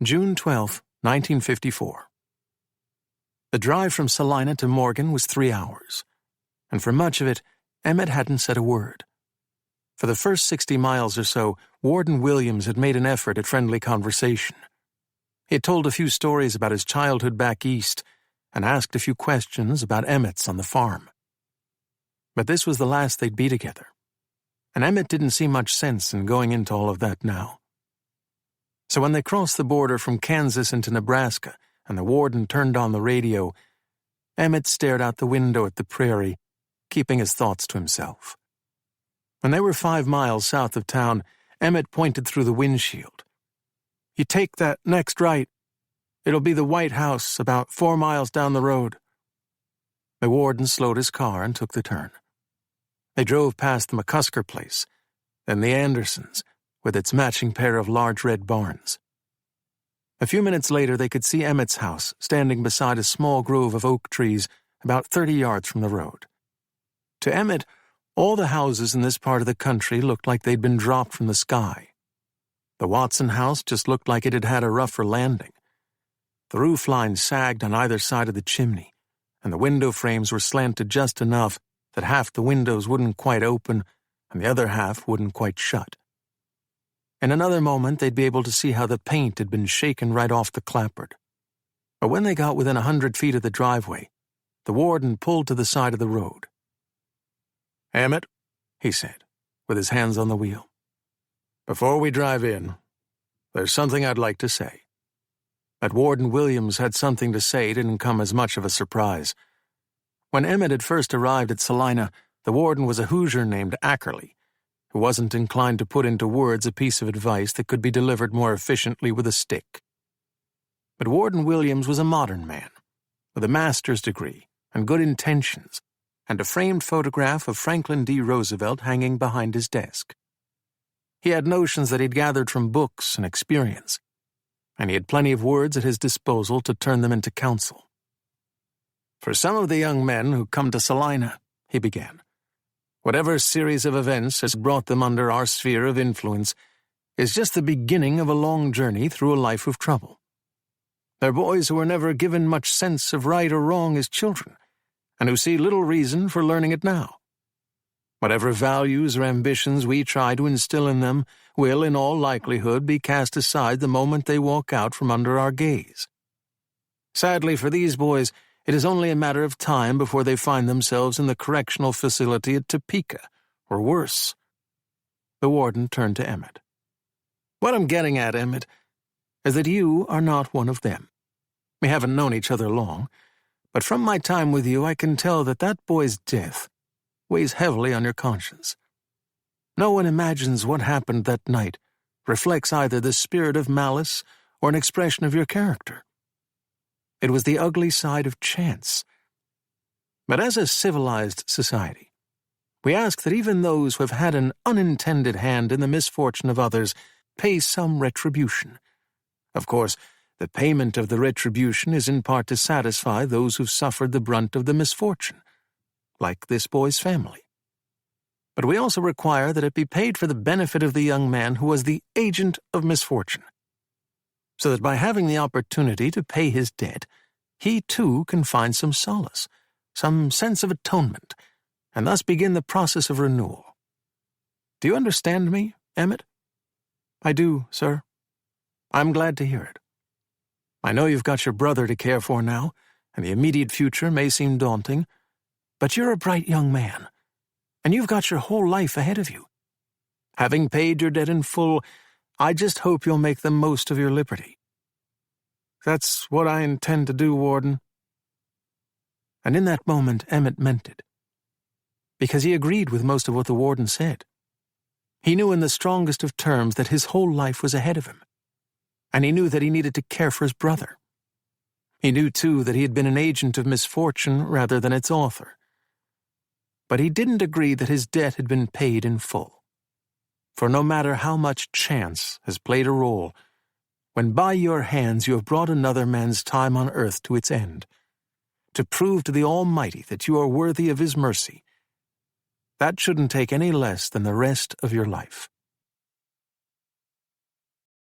June 12, 1954. The drive from Salina to Morgan was 3 hours, and for much of it, Emmett hadn't said a word. For the first 60 miles or so, Warden Williams had made an effort at friendly conversation. He had told a few stories about his childhood back east and asked a few questions about Emmett's on the farm. But this was the last they'd be together, and Emmett didn't see much sense in going into all of that now. So when they crossed the border from Kansas into Nebraska and the warden turned on the radio, Emmett stared out the window at the prairie, keeping his thoughts to himself. When they were 5 miles south of town, Emmett pointed through the windshield. "You take that next right. It'll be the White House about 4 miles down the road." The warden slowed his car and took the turn. They drove past the McCusker place, then the Andersons, with its matching pair of large red barns. A few minutes later, they could see Emmett's house standing beside a small grove of oak trees about 30 yards from the road. To Emmett, all the houses in this part of the country looked like they'd been dropped from the sky. The Watson house just looked like it had had a rougher landing. The roof line sagged on either side of the chimney, and the window frames were slanted just enough that half the windows wouldn't quite open and the other half wouldn't quite shut. In another moment, they'd be able to see how the paint had been shaken right off the clapboard. But when they got within 100 feet of the driveway, the warden pulled to the side of the road. "Emmett," he said, with his hands on the wheel, "before we drive in, there's something I'd like to say." That Warden Williams had something to say didn't come as much of a surprise. When Emmett had first arrived at Salina, the warden was a Hoosier named Ackerley, who wasn't inclined to put into words a piece of advice that could be delivered more efficiently with a stick. But Warden Williams was a modern man, with a master's degree and good intentions, and a framed photograph of Franklin D. Roosevelt hanging behind his desk. He had notions that he'd gathered from books and experience, and he had plenty of words at his disposal to turn them into counsel. "For some of the young men who come to Salina," he began, "whatever series of events has brought them under our sphere of influence is just the beginning of a long journey through a life of trouble. They're boys who were never given much sense of right or wrong as children, and who see little reason for learning it now. Whatever values or ambitions we try to instill in them will, in all likelihood, be cast aside the moment they walk out from under our gaze. Sadly for these boys, it is only a matter of time before they find themselves in the correctional facility at Topeka, or worse." The warden turned to Emmett. "What I'm getting at, Emmett, is that you are not one of them. We haven't known each other long, but from my time with you I can tell that that boy's death weighs heavily on your conscience. No one imagines what happened that night reflects either the spirit of malice or an expression of your character. It was the ugly side of chance. But as a civilized society, we ask that even those who have had an unintended hand in the misfortune of others pay some retribution. Of course, the payment of the retribution is in part to satisfy those who've suffered the brunt of the misfortune, like this boy's family. But we also require that it be paid for the benefit of the young man who was the agent of misfortune, so that by having the opportunity to pay his debt, he too can find some solace, some sense of atonement, and thus begin the process of renewal. Do you understand me, Emmett?" "I do, sir. I'm glad to hear it. I know you've got your brother to care for now, and the immediate future may seem daunting, but you're a bright young man, and you've got your whole life ahead of you. Having paid your debt in full, I just hope you'll make the most of your liberty." "That's what I intend to do, Warden." And in that moment, Emmett meant it, because he agreed with most of what the warden said. He knew in the strongest of terms that his whole life was ahead of him, and he knew that he needed to care for his brother. He knew, too, that he had been an agent of misfortune rather than its author. But he didn't agree that his debt had been paid in full. For no matter how much chance has played a role, when by your hands you have brought another man's time on earth to its end, to prove to the Almighty that you are worthy of His mercy, that shouldn't take any less than the rest of your life.